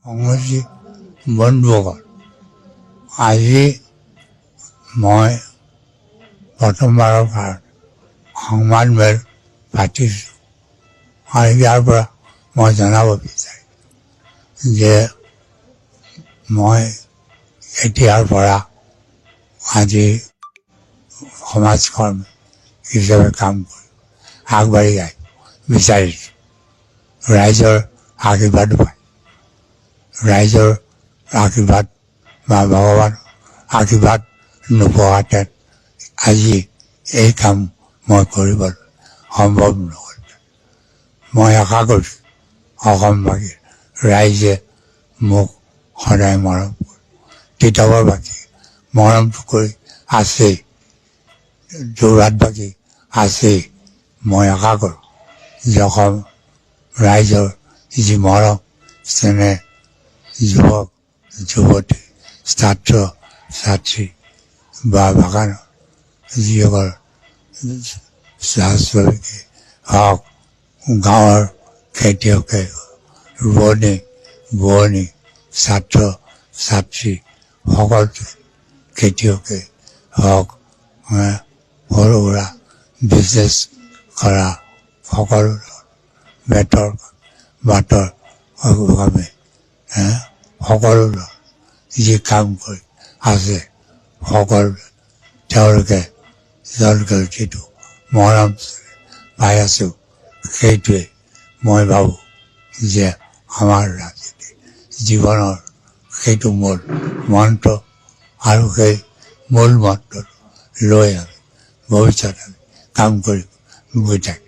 সংগতি বন্ধুসকল, আজি মই প্ৰথমবাৰৰ কাৰণে সংবাদমেল পাতিছোঁ আৰু ইয়াৰ পৰা মই জনাব বিচাৰিম যে মই এতিয়াৰ পৰা আজি সমাজকৰ্মী হিচাপে কাম কৰি আগবাঢ়ি আহিব বিচাৰিছোঁ। ৰাইজৰ আশীৰ্বাদ পাই, ৰাইজৰ আশীৰ্বাদ বা ভগৱানৰ আশীৰ্বাদ নোপোৱাহেঁতেন আজি এই কাম মই কৰিবলৈ সম্ভৱ নহ'ল। মই আশা কৰিছোঁ অসমবাসীৰ ৰাইজে মোক সদায় মৰম কৰিব। তিতাবৰবাসী মৰমটো কৰি আছেই, যোৰহাটবাসী আছেই। মই আশা কৰোঁ যে অসম ৰাইজৰ যি মৰম চেনেহ, যুৱক যুৱতী, ছাত্ৰ ছাত্ৰী বা বাগানৰ যিসকল শ্ৰমিকে হওক, গাঁৱৰ খেতিয়কে, ৰোৱনী বোৱনী, ছাত্ৰ ছাত্ৰী সকলোকে, খেতিয়কে হওক, সৰু সুৰা বিজনেছ কৰা সকলো, বেতৰ বাটৰ কামে সকলো যি কাম কৰি আছে সকলো তেওঁলোকে যিটো মৰম পাই আছোঁ, সেইটোৱে মই ভাবোঁ যে আমাৰ ৰাজনীতি জীৱনৰ সেইটো মূল মন্ত্ৰ আৰু সেই মূল মন্ত্ৰটো লৈ আমি ভৱিষ্যতে কাম কৰি গৈ থাকিম।